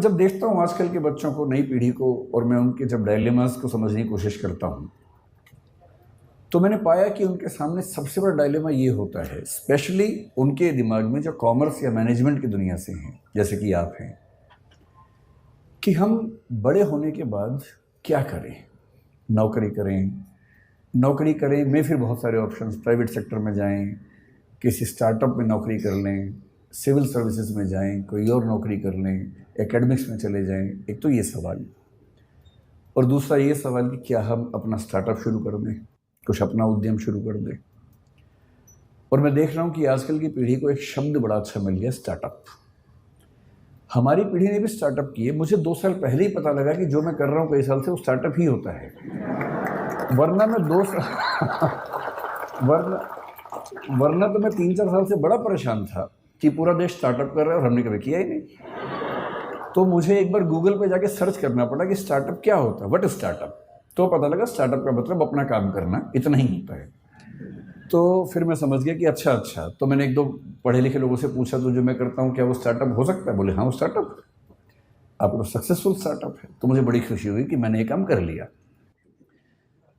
जब देखता हूँ आजकल के बच्चों को, नई पीढ़ी को, और मैं उनके जब डायलेमास को समझने की कोशिश करता हूँ, तो मैंने पाया कि उनके सामने सबसे बड़ा डायलेमा ये होता है, स्पेशली उनके दिमाग में जो कॉमर्स या मैनेजमेंट की दुनिया से हैं, जैसे कि आप हैं, कि हम बड़े होने के बाद क्या करें। नौकरी करें में फिर बहुत सारे ऑप्शंस, प्राइवेट सेक्टर में जाएं, किसी स्टार्टअप में नौकरी कर लें, सिविल सर्विसेज में जाएं, कोई और नौकरी कर लें, एकेडमिक्स में चले जाएं। एक तो ये सवाल, और दूसरा ये सवाल कि क्या हम अपना स्टार्टअप शुरू कर दें, कुछ अपना उद्यम शुरू कर दें। और मैं देख रहा हूँ कि आजकल की पीढ़ी को एक शब्द बड़ा अच्छा मिल गया, स्टार्टअप। हमारी पीढ़ी ने भी स्टार्टअप किए। मुझे 2 साल पहले ही पता लगा कि जो मैं कर रहा हूँ कई साल से वो स्टार्टअप ही होता है, वरना मैं 2 साल वरना तो मैं 3-4 साल से बड़ा परेशान था कि पूरा देश स्टार्टअप कर रहा है और हमने कभी किया ही नहीं। तो मुझे एक बार गूगल पे जाके सर्च करना पड़ा कि स्टार्टअप क्या होता है, व्हाट इज स्टार्टअप। तो पता लगा स्टार्टअप का मतलब अपना काम करना, इतना ही होता है। तो फिर मैं समझ गया कि अच्छा। तो मैंने 1-2 पढ़े लिखे लोगों से पूछा, तो जो मैं करता हूँ क्या वो स्टार्टअप हो सकता है? बोले हाँ, वो स्टार्टअप, आपको सक्सेसफुल स्टार्टअप है। तो मुझे बड़ी खुशी हुई कि मैंने ये काम कर लिया।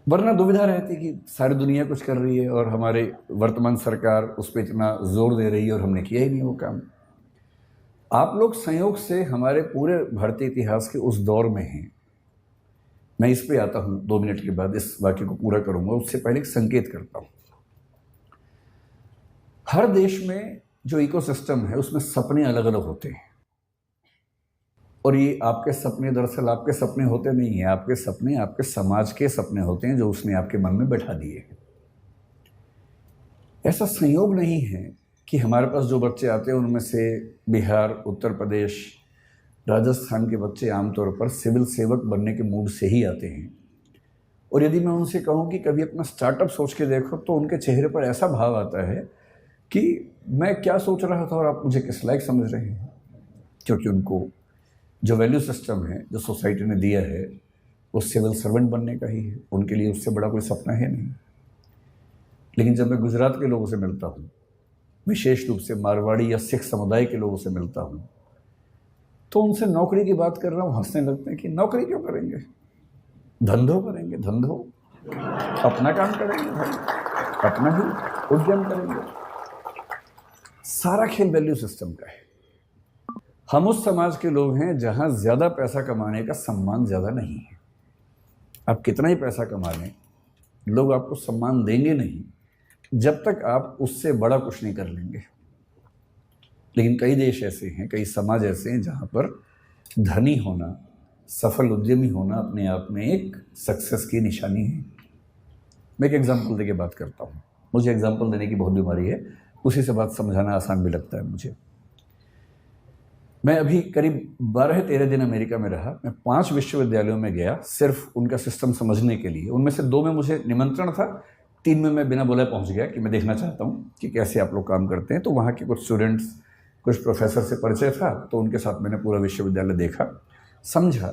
वरना दुविधा रहती कि सारी दुनिया कुछ कर रही है और हमारे वर्तमान सरकार उस पर इतना जोर दे रही है और हमने किया ही नहीं वो काम। आप लोग संयोग से हमारे पूरे भारतीय इतिहास के उस दौर में हैं। मैं इस पे आता हूँ 2 मिनट के बाद, इस वाक्य को पूरा करूंगा। उससे पहले एक संकेत करता हूँ। हर देश में जो इकोसिस्टम है उसमें सपने अलग अलग होते हैं, और ये आपके सपने दरअसल आपके सपने होते नहीं हैं। आपके सपने आपके समाज के सपने होते हैं जो उसने आपके मन में बैठा दिए। ऐसा संयोग नहीं है कि हमारे पास जो बच्चे आते हैं उनमें से बिहार, उत्तर प्रदेश, राजस्थान के बच्चे आमतौर पर सिविल सेवक बनने के मूड से ही आते हैं। और यदि मैं उनसे कहूँ कि कभी अपना स्टार्टअप सोच के देखो, तो उनके चेहरे पर ऐसा भाव आता है कि मैं क्या सोच रहा था और आप मुझे किस लायक समझ रहे हैं। क्योंकि उनको जो वैल्यू सिस्टम है जो सोसाइटी ने दिया है वो सिविल सर्वेंट बनने का ही है। उनके लिए उससे बड़ा कोई सपना है नहीं। लेकिन जब मैं गुजरात के लोगों से मिलता हूँ, विशेष रूप से मारवाड़ी या सिख समुदाय के लोगों से मिलता हूँ, तो उनसे नौकरी की बात कर रहा हूँ, हंसने लगते हैं कि नौकरी क्यों करेंगे, धंधो करेंगे, धंधो, अपना काम करेंगे भाई, अपना ही उद्यम करेंगे। सारा खेल वैल्यू सिस्टम का है। हम उस समाज के लोग हैं जहां ज्यादा पैसा कमाने का सम्मान ज्यादा नहीं है। आप कितना ही पैसा कमा लें, लोग आपको सम्मान देंगे नहीं जब तक आप उससे बड़ा कुछ नहीं कर लेंगे। लेकिन कई देश ऐसे हैं, कई समाज ऐसे हैं जहां पर धनी होना, सफल उद्यमी होना अपने आप में एक सक्सेस की निशानी है। मैं एक एग्जाम्पल देके बात करता हूँ। मुझे एग्जाम्पल देने की बहुत बीमारी है, उसी से बात समझाना आसान भी लगता है मुझे। मैं अभी करीब 12-13 दिन अमेरिका में रहा। मैं 5 विश्वविद्यालयों में गया सिर्फ उनका सिस्टम समझने के लिए। उनमें से 2 में मुझे निमंत्रण था, 3 में मैं बिना बोले पहुंच गया कि मैं देखना चाहता हूं कि कैसे आप लोग काम करते हैं। तो वहाँ के कुछ स्टूडेंट्स, कुछ प्रोफेसर से परिचय था, तो उनके साथ मैंने पूरा विश्वविद्यालय देखा, समझा,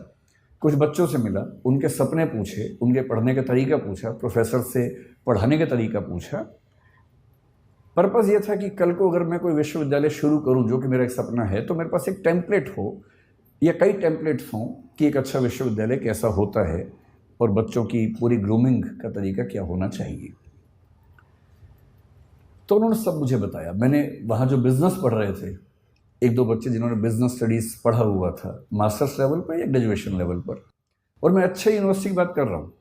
कुछ बच्चों से मिला, उनके सपने पूछे, उनके पढ़ने का तरीका पूछा, प्रोफेसर से पढ़ाने का तरीका पूछा। पर्पज़ ये था कि कल को अगर मैं कोई विश्वविद्यालय शुरू करूं, जो कि मेरा एक सपना है, तो मेरे पास एक टेम्पलेट हो या कई टेम्पलेट्स हों कि एक अच्छा विश्वविद्यालय कैसा होता है और बच्चों की पूरी ग्रूमिंग का तरीका क्या होना चाहिए। तो उन्होंने सब मुझे बताया। मैंने वहाँ जो बिजनेस पढ़ रहे थे, 1-2 बच्चे जिन्होंने बिजनेस स्टडीज़ पढ़ा हुआ था मास्टर्स लेवल पर या ग्रेजुएशन लेवल पर, और मैं अच्छे यूनिवर्सिटी की बात कर रहा हूँ,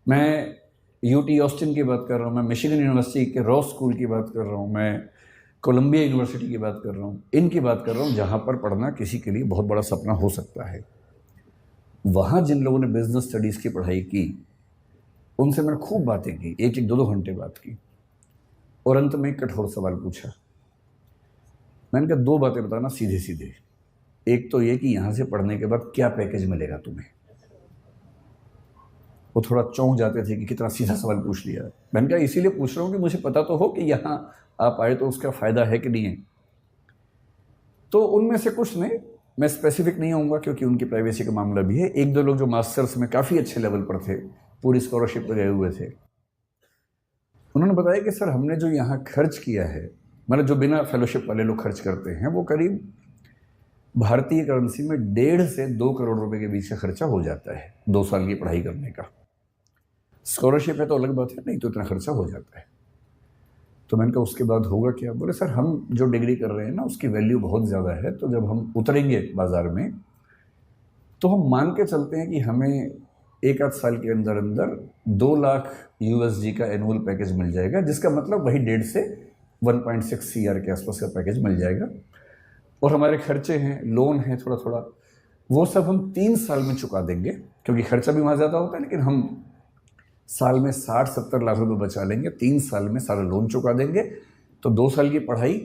मैं यूटी ऑस्टिन की बात कर रहा हूँ, मैं मिशिगन यूनिवर्सिटी के रॉस स्कूल की बात कर रहा हूँ, मैं कोलंबिया यूनिवर्सिटी की बात कर रहा हूँ, इनकी बात कर रहा हूँ जहाँ पर पढ़ना किसी के लिए बहुत बड़ा सपना हो सकता है। वहाँ जिन लोगों ने बिजनेस स्टडीज़ की पढ़ाई की, उनसे मैंने खूब बातें की, 1-1, 2-2 घंटे बात की, और अंत में एक कठोर सवाल पूछा। मैंने कहा 2 बातें बताना सीधे सीधे। एक तो ये कि यहाँ से पढ़ने के बाद क्या पैकेज मिलेगा तुम्हें। वो थोड़ा चौंक जाते थे कि कितना सीधा सवाल पूछ लिया। मैंने कहा इसीलिए पूछ रहा हूँ कि मुझे पता तो हो कि यहाँ आप आए तो उसका फ़ायदा है कि नहीं है। तो उनमें से कुछ ने, मैं स्पेसिफिक नहीं होऊंगा क्योंकि उनकी प्राइवेसी का मामला भी है, 1-2 लोग जो मास्टर्स में काफ़ी अच्छे लेवल पर थे, पूरी स्कॉलरशिप पर गए हुए थे, उन्होंने बताया कि सर हमने जो यहाँ खर्च किया है, मतलब जो बिना फेलोशिप वाले लोग खर्च करते हैं, वो करीब भारतीय करेंसी में 1.5 से 2 करोड़ रुपए के बीच का खर्चा हो जाता है 2 साल की पढ़ाई करने का। स्कॉलरशिप है तो अलग बात है, नहीं तो इतना खर्चा हो जाता है। तो मैंने कहा उसके बाद होगा क्या? बोले सर हम जो डिग्री कर रहे हैं ना उसकी वैल्यू बहुत ज़्यादा है, तो जब हम उतरेंगे बाज़ार में तो हम मान के चलते हैं कि हमें 1 आध साल के अंदर अंदर 2 लाख USD का एनुअल पैकेज मिल जाएगा, जिसका मतलब वही 1.5 से 1.6 CR के आसपास का पैकेज मिल जाएगा। और हमारे खर्चे हैं, लोन है थोड़ा थोड़ा, वो सब हम 3 साल में चुका देंगे, क्योंकि खर्चा भी वहाँ ज़्यादा होता है, लेकिन हम साल में 60-70 लाख रुपए बचा लेंगे, 3 साल में सारा लोन चुका देंगे, तो 2 साल की पढ़ाई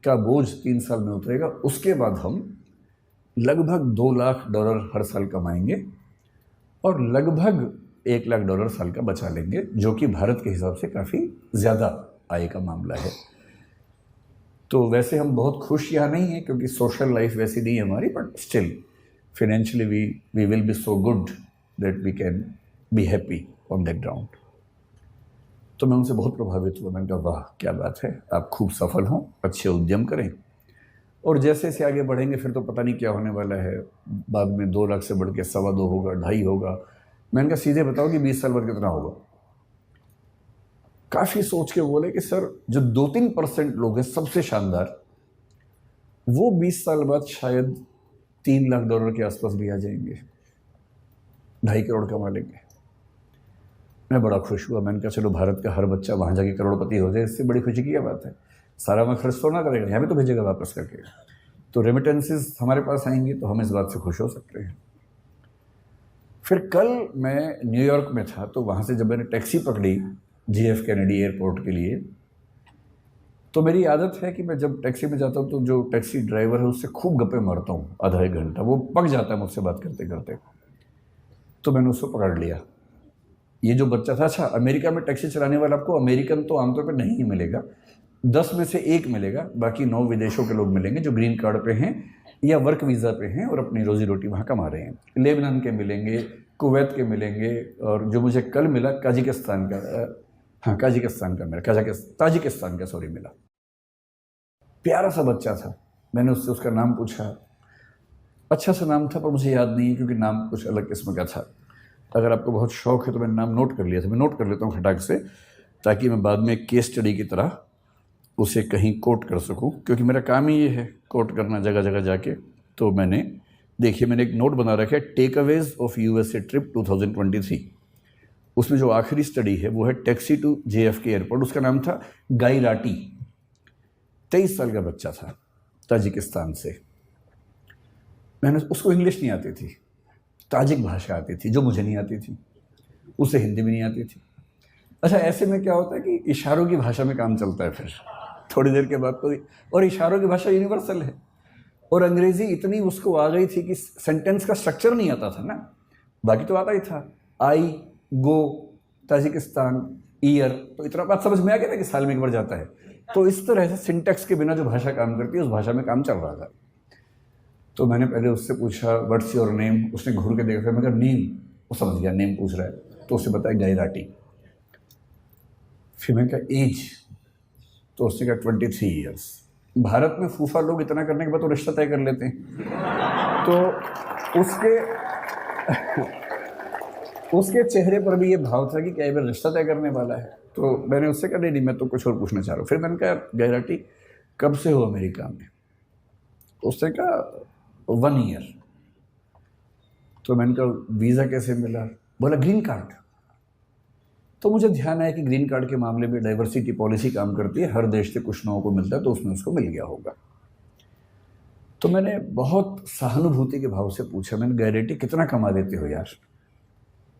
का बोझ 3 साल में उतरेगा। उसके बाद हम लगभग $2 लाख हर साल कमाएंगे और लगभग $1 लाख साल का बचा लेंगे, जो कि भारत के हिसाब से काफ़ी ज़्यादा आय का मामला है। तो वैसे हम बहुत खुश यहाँ नहीं हैं, क्योंकि सोशल लाइफ वैसी नहीं है हमारी, but still financially we will be so good that we can be happy on that ground. तो मैं उनसे बहुत प्रभावित हुआ। मैंने कहा वाह क्या बात है, आप खूब सफल हों, अच्छे उद्यम करें, और जैसे से आगे बढ़ेंगे फिर तो पता नहीं क्या होने वाला है। बाद में 2 लाख से बढ़ के 2.25 होगा, 2.5 होगा। मैंने कहा सीधे बताओ कि 20 साल बाद कितना होगा? काफ़ी सोच के बोले कि सर जो 2-3% लोग हैं सबसे शानदार, वो 20 साल बाद शायद $3 लाख के आसपास भी आ जाएंगे, 2.5 करोड़ कमा लेंगे। मैं बड़ा खुश हुआ। मैंने कहा चलो भारत का हर बच्चा वहाँ जाके करोड़पति हो जाए, इससे बड़ी खुशी की क्या बात है। सारा मैं खर्च तो ना करेगा, यहाँ भी तो भेजेगा वापस करके, तो रेमिटेंसेस हमारे पास आएंगी, तो हम इस बात से खुश हो सकते हैं। फिर कल मैं न्यूयॉर्क में था, तो वहाँ से जब मैंने टैक्सी पकड़ी JF कैनेडी एयरपोर्ट के लिए, तो मेरी आदत है कि मैं जब टैक्सी में जाता हूँ तो जो टैक्सी ड्राइवर है उससे खूब गप्पे मारता हूँ आधा 1 घंटा, वो पक जाता है मुझसे बात करते करते। तो मैंने उसको पकड़ लिया। ये जो बच्चा था, अच्छा अमेरिका में टैक्सी चलाने वाला आपको अमेरिकन तो आमतौर पर नहीं मिलेगा, 10 में से 1 मिलेगा, बाकी 9 विदेशों के लोग मिलेंगे जो ग्रीन कार्ड पे हैं या वर्क वीज़ा पे हैं और अपनी रोजी रोटी वहाँ कमा रहे हैं। लेबनान के मिलेंगे, कुवैत के मिलेंगे, और जो मुझे कल मिला काजिकिस्तान का, हाँ काजिकिस्तान का मिला, ताजिकिस्तान का सॉरी मिला। प्यारा सा बच्चा था। मैंने उससे उसका नाम पूछा, अच्छा सा नाम था पर मुझे याद नहीं है क्योंकि नाम कुछ अलग किस्म का था। अगर आपको बहुत शौक है तो मैंने नाम नोट कर लिया था, मैं नोट कर लेता हूँ खटाक से, ताकि मैं बाद में केस स्टडी की तरह उसे कहीं कोट कर सकूं, क्योंकि मेरा काम ही ये है कोट करना जगह जगह जाके। तो मैंने देखिए मैंने एक नोट बना रखा है, टेकअवेज ऑफ USA ट्रिप 2023। उसमें जो आखिरी स्टडी है वो है टैक्सी टू JFK एयरपोर्ट। उसका नाम था गाई राटी, 23 साल का बच्चा था, ताजिकिस्तान से। मैंने उसको इंग्लिश नहीं आती थी, ताजिक भाषा आती थी जो मुझे नहीं आती थी, उसे हिंदी भी नहीं आती थी। अच्छा ऐसे में क्या होता है कि इशारों की भाषा में काम चलता है फिर थोड़ी देर के बाद तो, और इशारों की भाषा यूनिवर्सल है। और अंग्रेज़ी इतनी उसको आ गई थी कि सेंटेंस का स्ट्रक्चर नहीं आता था ना, बाकी तो आता ही था, आई गो ताजिकिस्तान ईयर, तो इतना बात समझ में आ गया था कि साल में 1 बार जाता है। तो इस तरह से सिंटेक्स के बिना जो भाषा काम करती है उस भाषा में काम चल रहा था। तो मैंने पहले उससे पूछा व्हाट्स योर नेम, उसने घूर के देखा, मैं कहा नेम, वो समझ गया नेम पूछ रहा है, तो उससे बताया गाई राटी। फिर मैंने कहा एज, तो उसने कहा 23 ईयर्स। भारत में फूफा लोग इतना करने के बाद तो रिश्ता तय कर लेते हैं, तो उसके चेहरे पर भी ये भाव था कि क्या ये रिश्ता तय करने वाला है। तो मैंने उससे कहा नहीं मैं तो कुछ और पूछना चाह रहा हूँ। फिर मैंने कहा गाई राटी कब से हो अमेरिका में? उसने कहा 1 ईयर। तो मैंने कहा वीज़ा कैसे मिला? बोला ग्रीन कार्ड। तो मुझे ध्यान आया कि ग्रीन कार्ड के मामले में डाइवर्सिटी पॉलिसी काम करती है, हर देश से कुछ लोगों को मिलता है, तो उसमें उसको मिल गया होगा। तो मैंने बहुत सहानुभूति के भाव से पूछा, मैंने गाई राटी कितना कमा देते हो यार?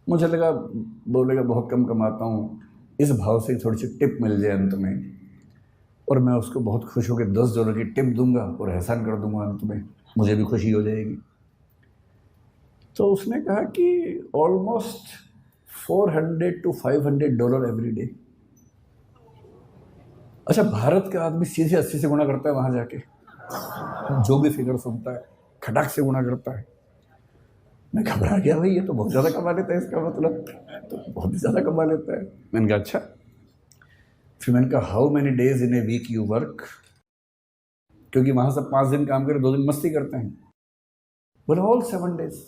मुझे लगा बोलेगा बहुत कम कमाता हूँ, इस भाव से थोड़ी सी टिप मिल जाए अंत में, और मैं उसको बहुत खुश होकर $10 की टिप दूंगा और एहसान कर दूंगा अंत में, मुझे भी खुशी हो जाएगी। तो उसने कहा कि ऑलमोस्ट $400 to $500 एवरी डे। अच्छा भारत का आदमी सीधे 80 से गुणा करता है वहाँ जाके, जो भी फिगर सुनता है खटाक से गुणा करता है। मैं घबरा गया, भाई ये तो बहुत ज़्यादा कमा लेता है, इसका मतलब तो बहुत ही ज़्यादा कमा लेता है। मैंने कहा अच्छा। फिर मैंने कहा how many days in a week you work, क्योंकि वहाँ सब 5 दिन काम करें, 2 दिन मस्ती करते हैं। बोला ऑल 7 days,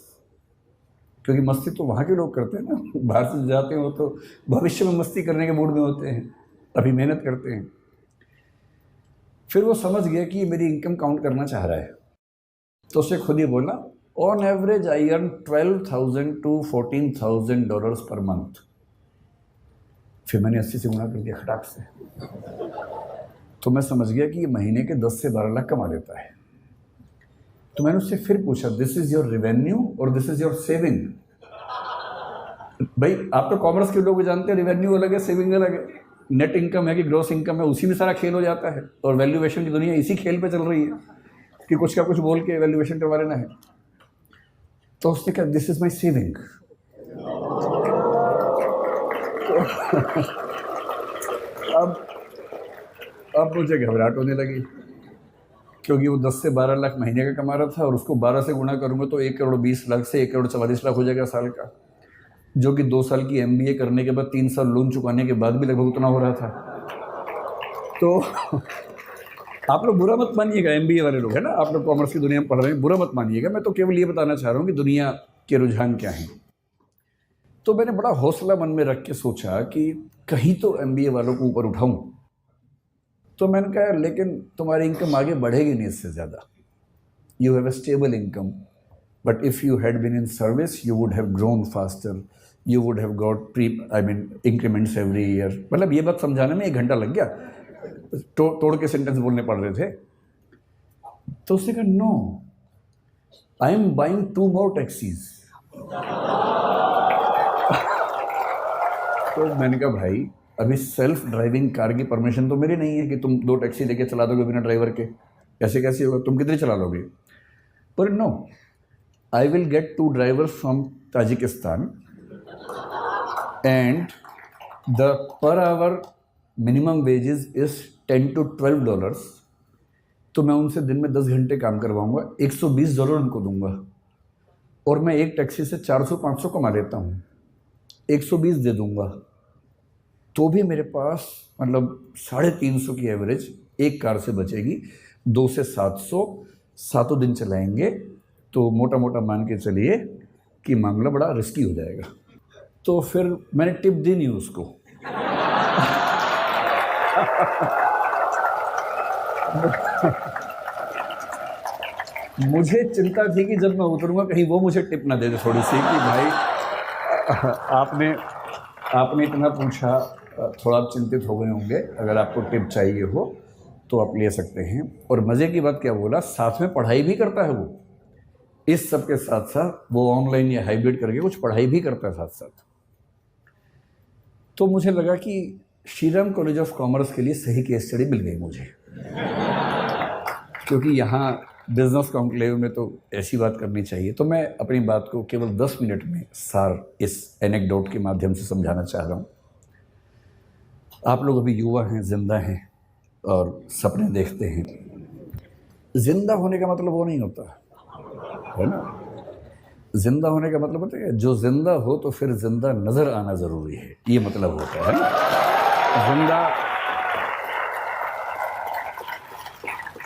क्योंकि मस्ती तो वहाँ के लोग करते हैं ना, बाहर से जाते हो तो भविष्य में मस्ती करने के मूड में होते हैं, अभी मेहनत करते हैं। फिर वो समझ गया कि ये मेरी इनकम काउंट करना चाह रहा है, तो उसे खुद ही बोला on average I earn $12,000 to $14,000 per month. फिर मैंने 80 से गुणा कर दिया खटाक से, तो मैं समझ गया कि ये महीने के 10 से 12 लाख कमा लेता है। तो मैंने उससे फिर पूछा, दिस इज योर रेवेन्यू और दिस इज योर सेविंग? भाई आप तो कॉमर्स के लोग भी जानते हैं, रेवेन्यू अलग है, सेविंग अलग है। नेट इनकम है कि ग्रॉस इनकम है, उसी में सारा खेल हो जाता है। और वैल्यूएशन की दुनिया इसी खेल पे चल रही है कि कुछ का कुछ बोल के वैल्यूएशन करवा लेना है। तो उसने कहा दिस इज माई सेविंग। अब मुझे घबराहट होने लगी, क्योंकि वो 10 से 12 लाख महीने का कमा रहा था, और उसको 12 से गुणा करूंगा तो 1,20,00,000 से 1,44,00,000 हो जाएगा साल का, जो कि 2 साल की MBA करने के बाद 3 साल लोन चुकाने के बाद भी लगभग उतना हो रहा था। तो आप लोग बुरा मत मानिएगा, MBA वाले लोग है ना, आप लोग कॉमर्स की दुनिया में पढ़ रहे हैं, बुरा मत मानिएगा। मैं तो केवल ये बताना चाह रहा हूँ कि दुनिया के रुझान क्या हैं। तो मैंने बड़ा हौसला मन में रख के सोचा कि कहीं तो MBA वालों को ऊपर उठाऊं। तो मैंने कहा लेकिन तुम्हारी इनकम आगे बढ़ेगी नहीं इससे ज़्यादा, you have a stable income, but if you had been in service you would have grown faster, you would have got increments every year. मतलब ये बात समझाने में 1 घंटा लग गया, तोड़ के सेंटेंस बोलने पड़ रहे थे। तो उसने कहा no, I am buying 2 more taxis. तो मैंने कहा भाई अभी सेल्फ ड्राइविंग कार की परमिशन तो मेरी नहीं है कि तुम 2 टैक्सी लेके चला दोगे बिना ड्राइवर के, ऐसे कैसे होगा, तुम कितनी चला लोगे? पर no, I will get 2 drivers from Tajikistan and the per hour minimum wages is $10 to $12। तो मैं उनसे दिन में 10 घंटे काम करवाऊंगा, $120 उनको दूंगा, और मैं एक टैक्सी से 400-500 कमा लेता हूँ, 120 दे दूंगा, तो भी मेरे पास मतलब 350 की एवरेज एक कार से बचेगी। 2 से 700 7 दिन चलाएंगे, तो मोटा मोटा मान के चलिए कि मामला बड़ा रिस्की हो जाएगा। तो फिर मैंने टिप दी नहीं उसको। मुझे चिंता थी कि जब मैं उतरूंगा कहीं वो मुझे टिप ना दे दे थोड़ी सी कि भाई आपने इतना पूछा, थोड़ा आप चिंतित हो गए होंगे, अगर आपको टिप चाहिए हो तो आप ले सकते हैं। और मज़े की बात क्या बोला, साथ में पढ़ाई भी करता है वो, इस सब के साथ साथ वो ऑनलाइन या हाइब्रिड करके कुछ पढ़ाई भी करता है साथ साथ। तो मुझे लगा कि श्रीराम कॉलेज ऑफ कॉमर्स के लिए सही केस स्टडी मिल गई मुझे, क्योंकि यहाँ बिजनेस कॉन्क्लेव में तो ऐसी बात करनी चाहिए। तो मैं अपनी बात को केवल 10 मिनट में सार इस एनेक्डोट के माध्यम से समझाना चाह रहा हूँ। आप लोग अभी युवा हैं, जिंदा हैं और सपने देखते हैं। जिंदा होने का मतलब वो नहीं होता है ना, जिंदा होने का मतलब होता है जो जिंदा हो तो फिर जिंदा नजर आना जरूरी है, ये मतलब होता है ना। जिंदा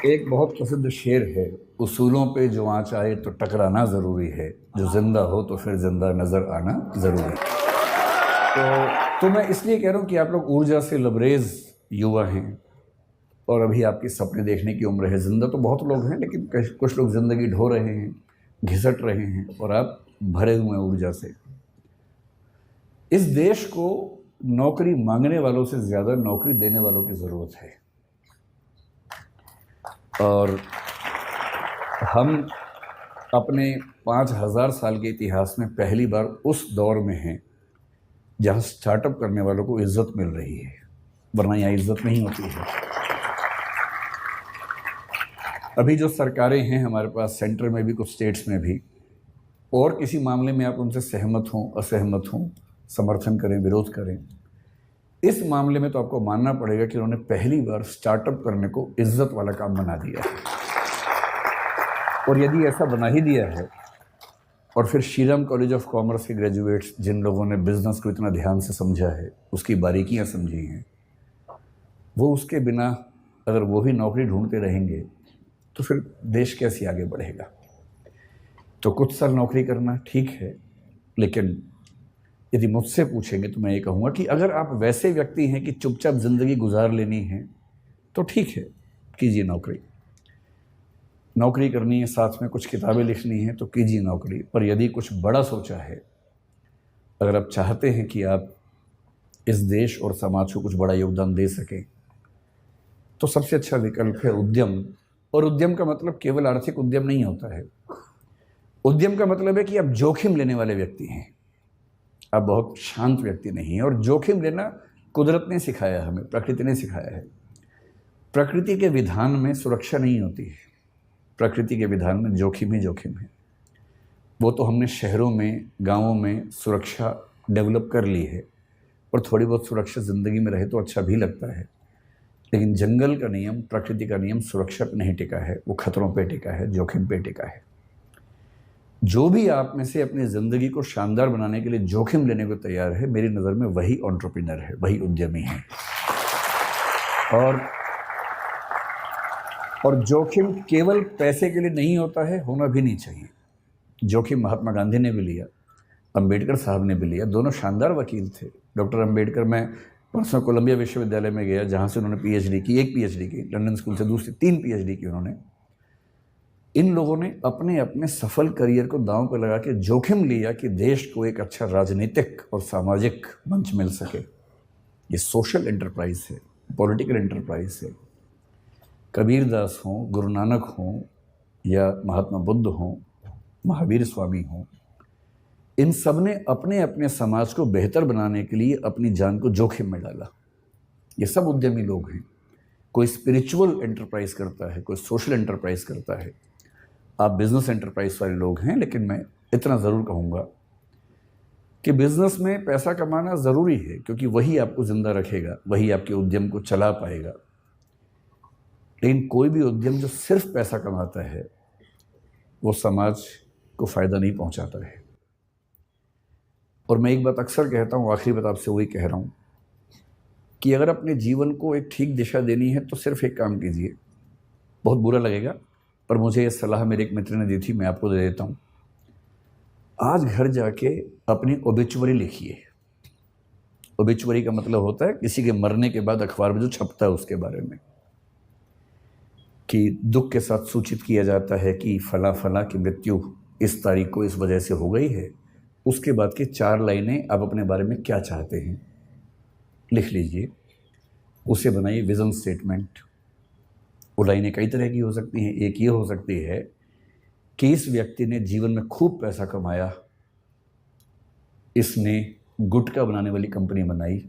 एक बहुत प्रसिद्ध शेर है, उसूलों पे जो आँच आए तो टकराना ज़रूरी है, जो जिंदा हो तो फिर जिंदा नज़र आना ज़रूरी है। तो मैं इसलिए कह रहा हूँ कि आप लोग ऊर्जा से लबरेज युवा हैं और अभी आपकी सपने देखने की उम्र है। जिंदा तो बहुत लोग हैं, लेकिन कुछ लोग ज़िंदगी ढो रहे हैं, घिसट रहे हैं, और आप भरे हुए हैं ऊर्जा से। इस देश को नौकरी मांगने वालों से ज़्यादा नौकरी देने वालों की ज़रूरत है, और हम अपने 5000 साल के इतिहास में पहली बार उस दौर में हैं जहां स्टार्टअप करने वालों को इज्जत मिल रही है, वरना यहाँ इज्जत नहीं होती है। अभी जो सरकारें हैं हमारे पास, सेंटर में भी कुछ स्टेट्स में भी, और किसी मामले में आप उनसे सहमत हों असहमत हों, समर्थन करें विरोध करें, इस मामले में तो आपको मानना पड़ेगा कि उन्होंने पहली बार स्टार्टअप करने को इज्जत वाला काम बना दिया है। और यदि ऐसा बना ही दिया है, और फिर श्रीराम कॉलेज ऑफ कॉमर्स के ग्रेजुएट्स जिन लोगों ने बिजनेस को इतना ध्यान से समझा है, उसकी बारीकियां समझी हैं, वो उसके बिना अगर वो भी नौकरी ढूंढते रहेंगे तो फिर देश कैसे आगे बढ़ेगा। तो कुछ साल नौकरी करना ठीक है, लेकिन यदि मुझसे पूछेंगे तो मैं ये कहूँगा कि अगर आप वैसे व्यक्ति हैं कि चुपचाप ज़िंदगी गुजार लेनी है तो ठीक है, कीजिए नौकरी। नौकरी करनी है, साथ में कुछ किताबें लिखनी है तो कीजिए नौकरी। पर यदि कुछ बड़ा सोचा है, अगर आप चाहते हैं कि आप इस देश और समाज को कुछ बड़ा योगदान दे सकें, तो सबसे अच्छा विकल्प है उद्यम। और उद्यम का मतलब केवल आर्थिक उद्यम नहीं होता है। उद्यम का मतलब है कि आप जोखिम लेने वाले व्यक्ति हैं, आप बहुत शांत व्यक्ति नहीं हैं। और जोखिम लेना कुदरत ने सिखाया है हमें, प्रकृति ने सिखाया है। प्रकृति के विधान में सुरक्षा नहीं होती है, प्रकृति के विधान में जोखिम ही जोखिम है। वो तो हमने शहरों में, गांवों में सुरक्षा डेवलप कर ली है, और थोड़ी बहुत सुरक्षा ज़िंदगी में रहे तो अच्छा भी लगता है। लेकिन जंगल का नियम, प्रकृति का नियम सुरक्षा पर नहीं टिका है, वो खतरों पे टिका है, जोखिम पे टिका है। जो भी आप में से अपनी ज़िंदगी को शानदार बनाने के लिए जोखिम लेने को तैयार है, मेरी नज़र में वही एंटरप्रेन्योर है, वही उद्यमी है। और जोखिम केवल पैसे के लिए नहीं होता है, होना भी नहीं चाहिए। जोखिम महात्मा गांधी ने भी लिया, अंबेडकर साहब ने भी लिया, दोनों शानदार वकील थे। डॉक्टर अंबेडकर, मैं परसों कोलंबिया विश्वविद्यालय में गया जहाँ से उन्होंने पीएचडी की, एक पीएचडी की, लंदन स्कूल से दूसरी 3 पीएचडी की उन्होंने। इन लोगों ने अपने अपने सफल करियर को दांव पर लगा के जोखिम लिया कि देश को एक अच्छा राजनीतिक और सामाजिक मंच मिल सके। ये सोशल एंटरप्राइज है, पॉलिटिकल एंटरप्राइज है। कबीरदास हों, गुरु नानक हों, या महात्मा बुद्ध हों, महावीर स्वामी हों, इन सब ने अपने अपने समाज को बेहतर बनाने के लिए अपनी जान को जोखिम में डाला। ये सब उद्यमी लोग हैं। कोई स्पिरिचुअल एंटरप्राइज करता है, कोई सोशल एंटरप्राइज करता है। आप बिजनेस एंटरप्राइज वाले लोग हैं, लेकिन मैं इतना ज़रूर कहूँगा कि बिजनेस में पैसा कमाना ज़रूरी है, क्योंकि वही आपको ज़िंदा रखेगा, वही आपके उद्यम को चला पाएगा। लेकिन कोई भी उद्यम जो सिर्फ पैसा कमाता है, वो समाज को फ़ायदा नहीं पहुंचाता है। और मैं एक बात अक्सर कहता हूँ, आखिरी बात आपसे वही कह रहा हूँ कि अगर अपने जीवन को एक ठीक दिशा देनी है तो सिर्फ एक काम कीजिए। बहुत बुरा लगेगा, पर मुझे ये सलाह मेरे एक मित्र ने दी थी, मैं आपको दे देता हूँ। आज घर जाके अपनी ओबिचुअरी लिखिए। ओबिचुअरी का मतलब होता है किसी के मरने के बाद अखबार में जो छपता है उसके बारे में, कि दुख के साथ सूचित किया जाता है कि फला फला की मृत्यु इस तारीख को इस वजह से हो गई है। उसके बाद की 4 लाइनें आप अपने बारे में क्या चाहते हैं लिख लीजिए, उसे बनाइए विजन स्टेटमेंट। वो लाइनें कई तरह की हो सकती हैं। एक ये हो सकती है कि इस व्यक्ति ने जीवन में खूब पैसा कमाया, इसने गुटखा बनाने वाली कंपनी बनाई,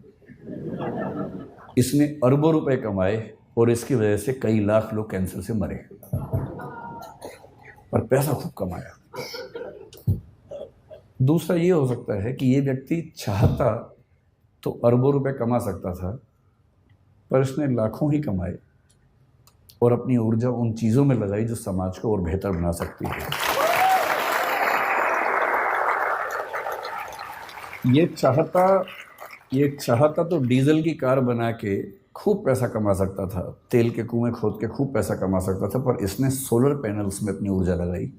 इसने अरबों रुपए कमाए और इसकी वजह से कई लाख लोग कैंसर से मरे, पर पैसा खूब कमाया। दूसरा ये हो सकता है कि ये व्यक्ति चाहता तो अरबों रुपए कमा सकता था, पर इसने लाखों ही कमाए और अपनी ऊर्जा उन चीज़ों में लगाई जो समाज को और बेहतर बना सकती है। ये चाहता तो डीजल की कार बना के खूब पैसा कमा सकता था, तेल के कुएं खोद के खूब पैसा कमा सकता था, पर इसने सोलर पैनल्स में अपनी ऊर्जा लगाई,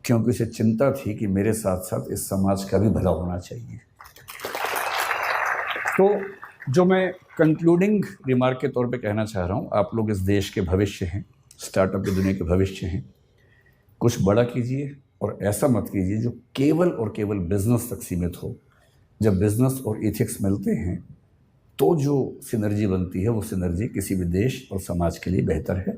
क्योंकि इसे चिंता थी कि मेरे साथ साथ इस समाज का भी भला होना चाहिए। तो जो मैं कंक्लूडिंग रिमार्क के तौर पे कहना चाह रहा हूँ, आप लोग इस देश के भविष्य हैं, स्टार्टअप की दुनिया के भविष्य हैं। कुछ बड़ा कीजिए और ऐसा मत कीजिए जो केवल और केवल बिजनेस तक सीमित हो। जब बिजनेस और एथिक्स मिलते हैं तो जो सिनर्जी बनती है, वो सिनर्जी किसी भी देश और समाज के लिए बेहतर है।